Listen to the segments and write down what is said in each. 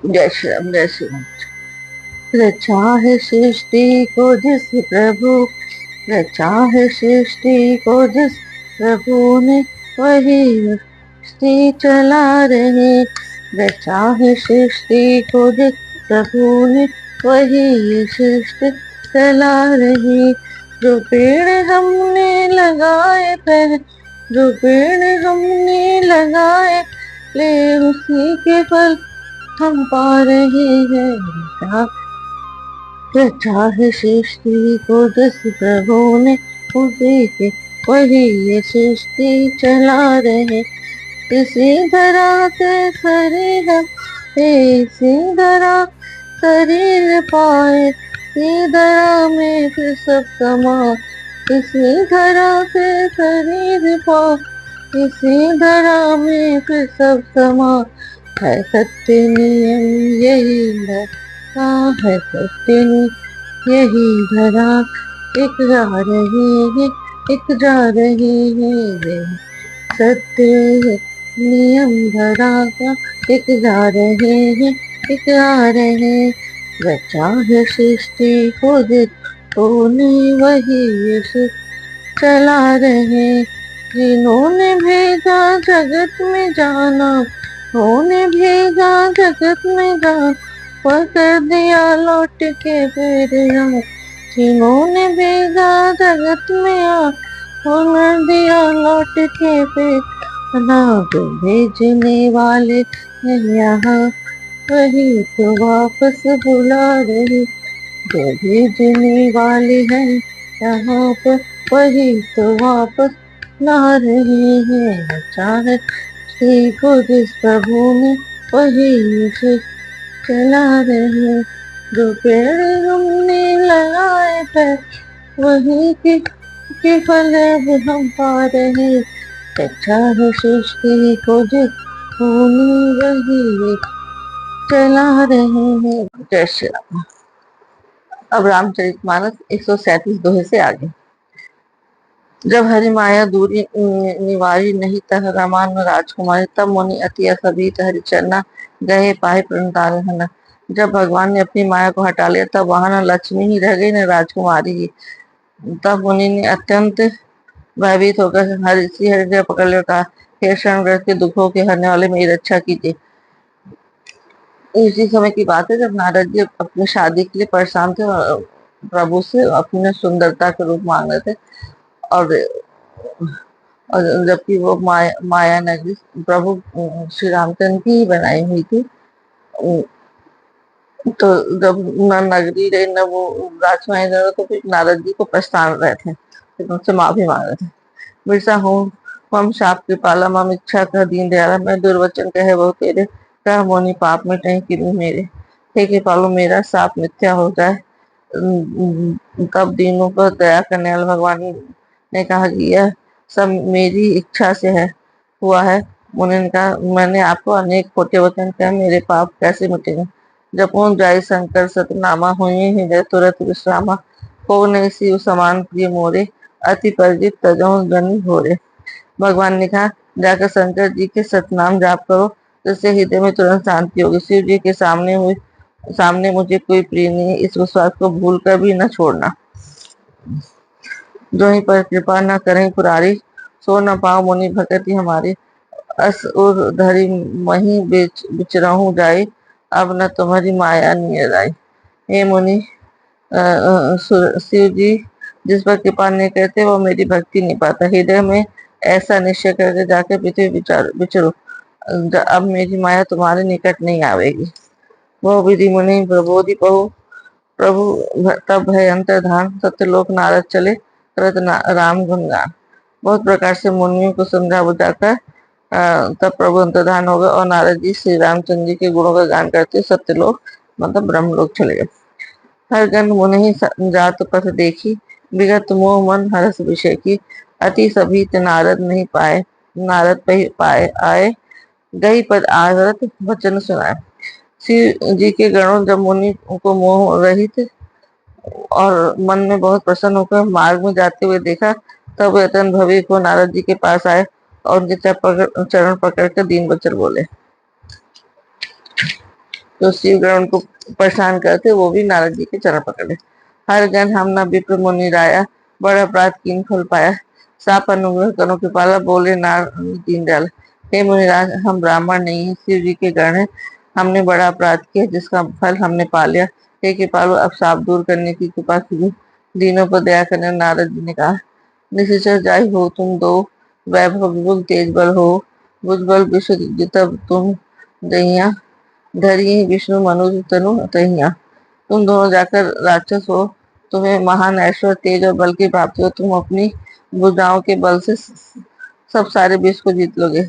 जय श्री राम, जय श्री राम। रचा है सृष्टि को जिस प्रभु, रचा है सृष्टि को जिस प्रभु ने, वही सृष्टि चला रहे। रचा है सृष्टि को जिस प्रभु ने, वही ये सृष्टि चला रहे। जो पेड़ हमने लगाए पहले, जो पेड़ हमने लगाए, ले उसी के फल हम पा रहे हैं। रचा है सृष्टि को जिस प्रभु ने, उसी के वही ये सृष्टि चला रहे। इसी धरा से शरीर हम, इसी धरा शरीर पाए, इसी धरा में फिर सब समा। इसी धरा से शरीर पाए, इसी धरा में फिर सब समा। है सत्य नियम यही धरा, है सत्य यही धरा। एक जा रही है, एक जा रही है, सत्य नियम धरा का। एक जा रहे हैं, एक आ रहे। रचा है सृष्टि को जिन्होंने, वही ये चला रहे। जिन्होंने भेजा जगत में जाना, उन्होंने भेजा जगत में जाना, पर कर दिया लौट के फिर यहाँ। जिन्होंने भेजा जगत में आ, कर दिया लौट के फिर ना। जो भेजने वाले हैं यहाँ, वही तो वापस बुला रहे। जो भेजने वाले हैं यहाँ पर, वही तो वापस ला रहे हैं। रचा है श्री को जिस प्रभु ने, वही उसे चला रहे। जो पेड़ हमने लगाए थे, वही के फल अब हम पा रहे। रचा है सृष्टि को जिस होने, वही चला रहे हैं। जय श्री राम। अब रामचरितमानस 137 दोहे से आगे। जब हरि माया दूरी निवारी, नहीं तह रमान राजकुमारी, तब मुनि अति असबीत हरिचरना, गए पाए प्रणतारहन। जब भगवान ने अपनी माया को हटा लिया, तब वहां न लक्ष्मी ही रह गई, न राजकुमारी ही। तब मुनि ने अत्यंत भयभीत होकर श्री हरि ने पकड़ लिया, कहा, हे शरणग्रस्त के दुखों के हरने वाले, मेरी रक्षा कीजिए। इसी समय की बात है जब नारद जी अपनी शादी के लिए परेशान थे और प्रभु से अपने सुंदरता के रूप मांग रहे थे। और जबकि वो माया नगरी प्रभु श्री रामचंद्र की ही बनाई हुई थी। तो जब न नगरी रहे न वो राजकुमारी रहे, तो फिर नारद जी को पछतान रहे थे, फिर उनसे माफी मांग रहे थे। बिरसा हूँ मम शाप कृपाला, मम इच्छा कह दीन दयाला, मैं दुर्वचन कहे बहु तेरे, कह मोनि पाप में नहीं किन्हीं मेरे। हे कृपालु, मेरा साप मिथ्या हो जाए। तब दीनों पर दया करने वाले भगवान ने कहा कि यह सब मेरी इच्छा से है हुआ है। उन्होंने कहा, मैंने आपको अनेक खोटे वचन कहे, मेरे पाप कैसे मिटेंगे। जपो जाय शंकर सतनामा, हुई हृदय तुरत विश्रामा, हो नहीं शिव समान प्रिय मोरे, अति परिचित तजो जन भोरे। भगवान ने कहा, जाकर शंकर जी के सतनाम जाप करो, जिससे हृदय में तुरंत शांति होगी। शिव जी के सामने मुझे कोई प्रिय नहीं है, इस विश्वास को भूल कर भी न छोड़ना। जो ही पर कृपा न करें पुरारी, सो न पाओ मुनि भगति हमारी। अस उर धरी मही बिचरहूं जाई, अब न तुम्हारी माया नियर आई। हे मुनि, शिव जी जिस पर कृपा नहीं करते, वो मेरी भक्ति नहीं पाता। हृदय में ऐसा निश्चय करके जाके पृथ्वी विचरो, अब मेरी माया तुम्हारे निकट नहीं आवेगी। वो विधि मुनि प्रबोधि प्रभु तब है अंतर्धान, सत्यलोक नारद चले करत राम गुणगान। बहुत प्रकार से मुनियों को समझा बुझाकर तब प्रभु अंतर्धान हो गए और नारद जी श्री रामचंद्र जी के गुणों का गान करते सत्यलोक मतलब ब्रह्मलोक चले गए। हर जन मुनि जात पथ देखी, विगत मोह मन हरस विषय की, अति सभीत नारद नहीं पाए, नारद पाए आए, गई पद आरत वचन सुनाए। शिव जी के गणों जब मुनि को मोह रहित और मन में बहुत प्रसन्न होकर मार्ग में जाते हुए देखा, तब वेतन भविक को नारद जी के पास आए और उनके चरण पकड़ कर दीन बचन बोले, तो शिवगण उनको परेशान करते, वो भी नारद जी के चरण पकड़े। हर गण हम न विप्र मुनि राया, बड़ा अपराध कीन फल पाया। साप अनुग्रह करो कृपाला, बोले नार दीन दयाल। हे मुनिराज, हम ब्राह्मण नहीं है, शिव जी के गण है। हमने बड़ा अपराध किया जिसका फल हमने पा लिया। हे कृपालु, अब साप दूर करने की कृपा कीजिए। दीनों पर दया करने नारद जी ने कहा, निशाचर जाहि हो तुम दो, वैभव विपुल तेज बल हो। भुजबल विश्व जितब तुम दहिया, धरिये विष्णु मनुज तनु तहिया। तुम दोनों जाकर राक्षस हो, तुम्हें महान ऐश्वर्य तेज और बल की प्राप्ति हो। तुम अपनी भुजाओं के बल से सब सारे विश्व को जीत लोगे।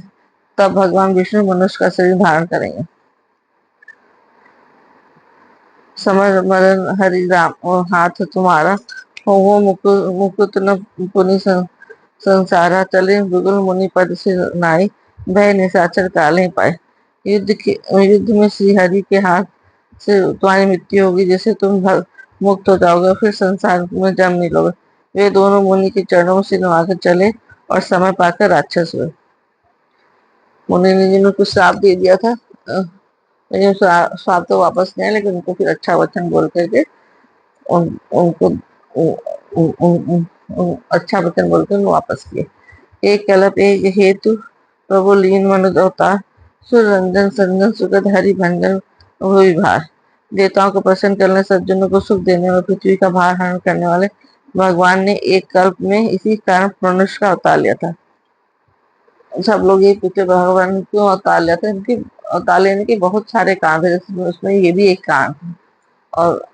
तब भगवान विष्णु मनुष्य का शरीर धारण करेंगे। समर मरण हरि राम और हाथ तुम्हारा, हो वो मुकुट न पुनि संसारा। चले बिगुल मुनि पद से नाई, भय निशाचर काले पाए। युद्ध में श्री हरि के हाथ से तुम्हारी मृत्यु होगी, जैसे तुम मुक्त हो जाओगे, फिर संसार में जन्म नहीं लोगे। वे दोनों मुनि के चरणों में सिर नवाकर चले और समय पाकर राक्षस हुए। मुनि ने जिन्होंने कुछ श्राप दे दिया था, लेकिन श्राप तो वापस नहीं आया, लेकिन उनको फिर अच्छा वचन बोल करके उनको अच्छा वचन बोलकर उनको वापस किए। एक कल्प एक हेतु प्रभु लीन मनुज अवतार, सुरंजन संजन सुगत हरि भंजन हुई भार। देवताओं को प्रसन्न करने, सज्जनों को सुख देने और पृथ्वी का भार हरण करने वाले भगवान ने एक कल्प में इसी कारण मनुष्य का अवतार लिया था। सब लोग ये पूछते भगवान क्यों अवतार लेते हैं, इनकी अवतार लेने के बहुत सारे काम है, उसमें ये भी एक काम है। और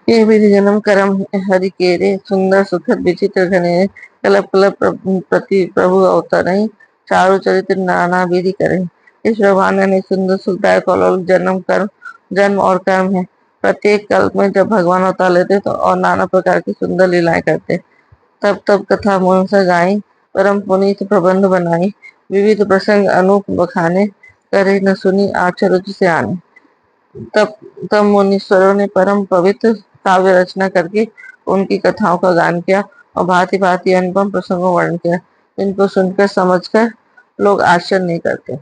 ये विधि जन्म कर्म हरि केरे, सुंदर सुखद विचित्र घने। कलप कलप प्रति प्रभु अवतरई, चारु चरित्र नाना विधि करे। इस भगवान ने सुंदर सुखदायक और जन्म और कर्म है। प्रत्येक कल्प में जब भगवान अवतार लेते तो और नाना प्रकार की सुंदर लीलाएं करते। तब तब कथा मोहन से गाई, परम पुनीत प्रबंध बनाई। विविध प्रसंग अनूप बखाने, करे न सुनी आचर से आने। तब तब मुनीश्वरों ने परम पवित्र काव्य रचना करके उनकी कथाओं का गान किया और भांति भांति अनुपम प्रसंगों वर्णन किया, इनको सुनकर समझकर लोग आश्चर्य नहीं करते।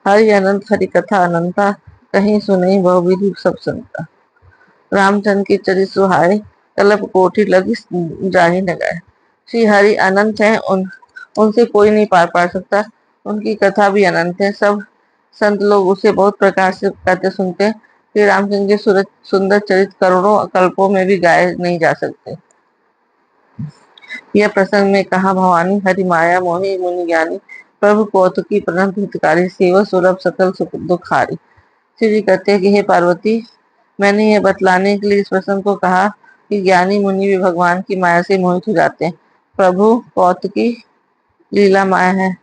हरि अनंत हरि कथा अनंता, कहीं सुनई बहुविधि सब संता। रामचंद्र की चरित सुहाए, कल्प कोटि लगी जाहि न गाए। श्री हरि अनंत है, उनसे कोई नहीं पार पा सकता। उनकी कथा भी अनंत है। सब संत लोग उसे बहुत प्रकार से कहते सुनते हैं। श्री रामचंद्र के सुंदर चरित करोड़ों कल्पों में भी गाए नहीं जा सकते। यह प्रसंग में कहा, भवानी हरि माया मोहि मुनि ज्ञानी, प्रभु कौतुकी प्रणत हितकारी, सेवा सुलभ सकल सुख दुखारी। श्री जी कहते हैं कि हे पार्वती, मैंने यह बतलाने के लिए इस प्रसंग को कहा कि ज्ञानी मुनि भी भगवान की माया से मोहित हो जाते हैं। प्रभु कौतुकी लीला माया है,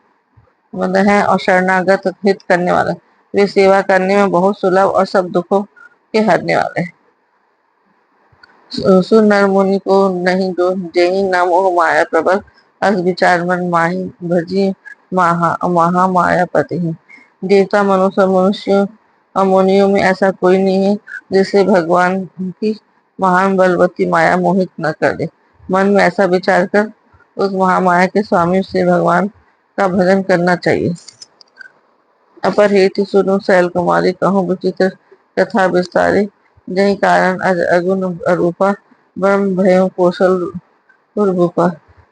मतलब है, और शरणागत हित करने वाला। वे सेवा करने में बहुत सुलभ और सब दुखों के हरने वाले हैं। सुन नर मुनि को नहीं जो, जेहि न मोह माया प्रबल, अस विचार मन माही भजी महा माया पति। देवता मनुष्य और मुनियों में ऐसा कोई नहीं है जिसे भगवान की महान बलवती माया मोहित न कर दे। मन में ऐसा विचार कर उस महामाया के स्वामी से भगवान का भजन करना चाहिए। अपर हेतु सुनो शैल कुमारी, कहूँ विचित्र कथा विस्तारी। जही कारण अज अगुन अरूपा, ब्रह्म भयो कौशल भूपा।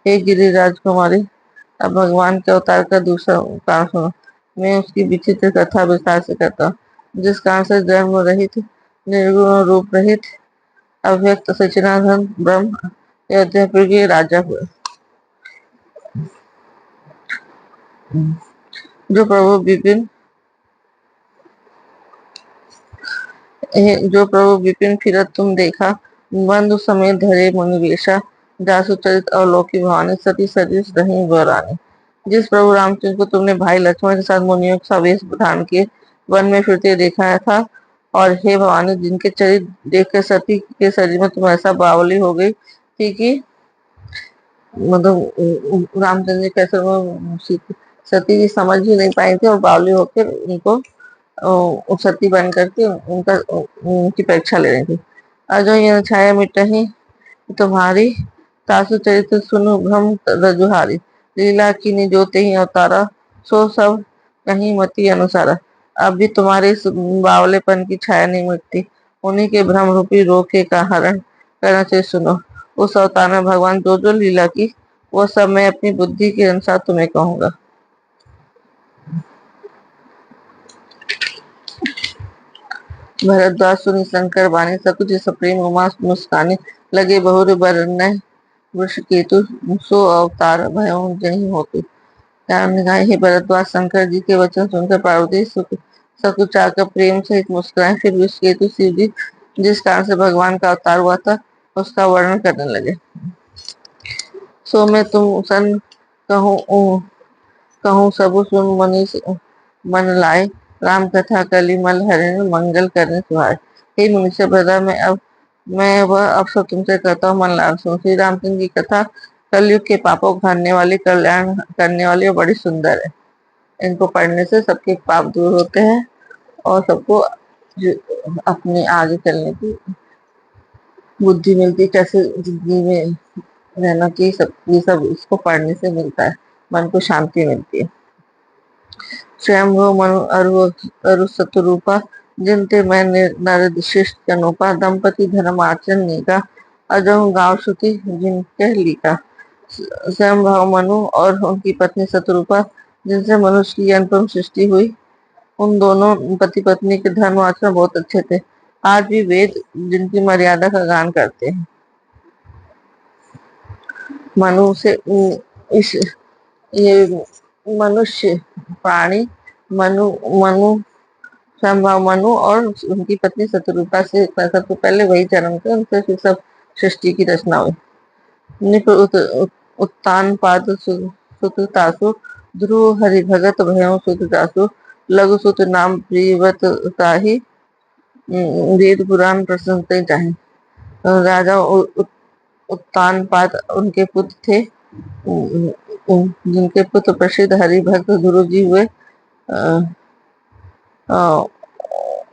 हे गिरिराज कुमारी, अब भगवान के अवतार का दूसरा कारण सुनो। मैं उसकी विचित्र कथा विस्तार से कहता हूँ, जिस कारण से जन्म रहित, निर्गुण रूप रहित, अव्यक्त सचिदानंद ब्रह्म अयोध्यापुर के राजा हुए। जो प्रभु विपिन जो प्रभु विपिन फिरत तुम देखा, बंधु समेत धरे मुनिवेशा, जासु चरित अवलोकी भवानी, सती सतीश रही गौरानी। जिस प्रभु रामचंद्र को तुमने भाई लक्ष्मण के साथ मुनियों का वेश धारण किए वन में फिरते देखा था, और हे भवानी, जिनके चरित्र देखकर सती के शरीर में तुम ऐसा बावली हो गई थी कि मतलब रामचंद्र जी कैसे सती जी समझ ही नहीं पाई थी, और बावली होकर उनको सती बन करके उनकी परीक्षा ले रही थी। अजो यह छाया मिटही तुम्हारी, तासु चरित्र सुनु भ्रम रजुहारी। लीला की निजोते ही अवतारा, सो सब कहीं मति अनुसारा। अब भी तुम्हारे इस बावलेपन की छाया नहीं मिटती। उन्हीं के भ्रम रूपी रोग के का हरण करना चाहिए। सुनो, उस अवतार में भगवान जो जो लीला की, वो सब मैं अपनी बुद्धि के अनुसार तुम्हें कहूंगा। भरद्वाज सुनि शंकर बानी, सकुच सप्रेम उमा मुस्कानी, लगे बहुर बरन वृष केतु, सो अवतार भयो जहि होतु। राम ने कहा, हे भरद्वाज, शंकर जी के वचन सुनकर पार्वती सकुचा कर प्रेम सहित मुस्कुराए। फिर विश्वकेतु शिव जी जिस कारण से भगवान का अवतार हुआ था उसका वर्णन करने लगे। सो मैं तुम सन कहूँ कहूँ सब सुन मनीष मन लाए, राम कथा कलिमल हरिण मंगल करने सुहाए। हे मनुष्य भद्रा, मैं वह अब सब तुमसे कहता हूँ, मन लाल सुनो। श्री रामचंद्र की कथा कलयुग के पापों को हरने वाली, कल्याण करने वाली और बड़ी सुंदर है। इनको पढ़ने से सबके पाप दूर होते हैं और सबको अपने आगे चलने की बुद्धि मिलती, कैसे जिंदगी में रहना चाहिए। सब ये सब इसको पढ़ने से मिलता है, मन को शांति मिलती है। स्वयं वो मनु अरु सतरूपा, जिनते मैं नर शिष्ट अनुपा, दंपति धर्म आचरण नीका, अजहु गाँव श्रुति जिनके लिखा। स्वयं भाव मनु और उनकी पत्नी शत्रुपा, जिनसे मनुष्य की अनुपम सृष्टि हुई, उन दोनों पति पत्नी के धर्म आचरण बहुत अच्छे थे। आज भी वेद जिनकी मर्यादा का गान करते हैं। मनु से इस ये मनुष्य प्राणी मनु मनु संभव मनु और उनकी पत्नी शत्रुपा से सबसे पहले वही जन्म थे, उनसे फिर सब सृष्टि की रचना हुई। निप उत्तान पाद सुततासु, ध्रुव हरि भगत भयो सुततासु, लघु सुत नाम प्रियवत ताहि, वेद पुराण प्रशंसते जाहि। राजा उत्तान पाद उनके पुत्र थे, जिनके पुत्र प्रसिद्ध हरि भक्त ध्रुव जी हुए। अ,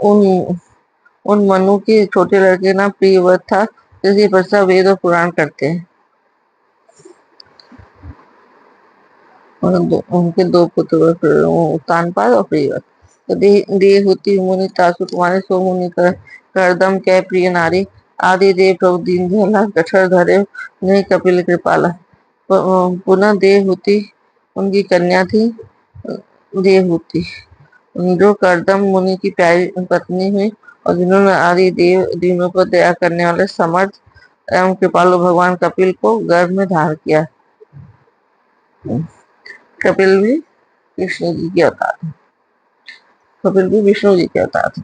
उन उन मनु के छोटे लड़के ना प्रियव्रत था, जिसकी प्रशंसा वेद और पुराण करते हैं। उनके दो पुत्र उत्तानपाद और प्रियव्रत। तो देह होती मुनि तासु तुम्हारे, सो मुनि करदम कै प्रिय नारी, आदि देव प्रभु दीन दयाला, कछर धरे नहीं कपिल कृपाला। पुनः देह होती उनकी कन्या थी देव होती, जो करदम मुनि की प्यारी पत्नी हुई, और जिन्होंने आदि देव दीनों पर दया करने वाले समर्थ एवं कृपालु भगवान कपिल को गर्भ में धारण किया। कपिल भी विष्णु जी के अवतार थे। कपिल भी विष्णु जी के अवतार थे।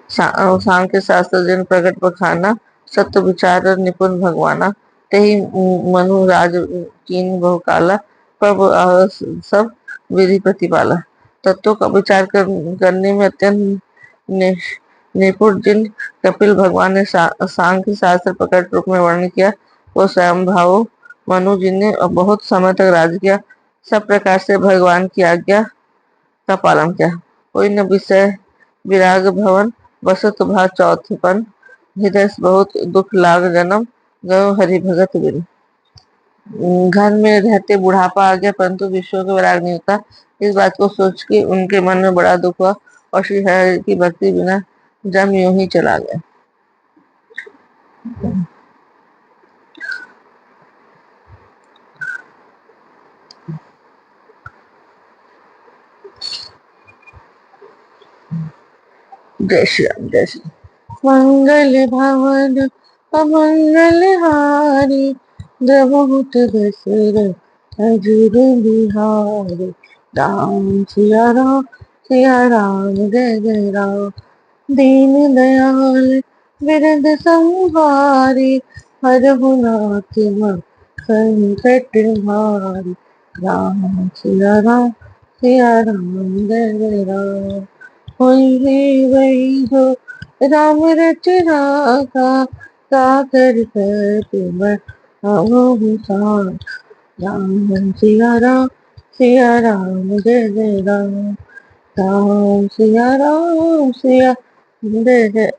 सांख्य शास्त्र जन प्रकट पखाना, सत्य विचार निपुण भगवाना, तेहि मनु राज कीन बहु काला, प्रभु सब विधि प्रतिपाला। तत्वों का विचार करने में अत्यंत निपुण जिन कपिल भगवान ने सांख्य शास्त्र प्रकट रूप में वर्णन किया, वो स्वयं भाव मनु जी ने बहुत समय तक राज किया, सब प्रकार से भगवान की आज्ञा का पालन किया। कोई न विषय विराग भवन, बसत भा चौथपन, हृदय बहुत दुख लाग जन्म, गयो हरि भगत बिन। घर में रहते बुढ़ापा आ गया, परंतु विश्व का विराग नहीं होता। इस बात को सोच के उनके मन में बड़ा दुख हुआ और श्री हरि की भक्ति बिना जम यूं ही चला गया। जय श्री राम, जय श्री राम। मंगल भवन अमंगल हारी, बहुत दशरथ अजुर बिहारी। राम सिया राम, सिया राम जय जय राम। दीन दयाल बिरद संहारी, हरहु नाथ संकट हारी। राम सिया राम जय जय राम। होई है वही जो राम रचना सागर पर राम सिया राम जय जय राम। राम सिया जय जय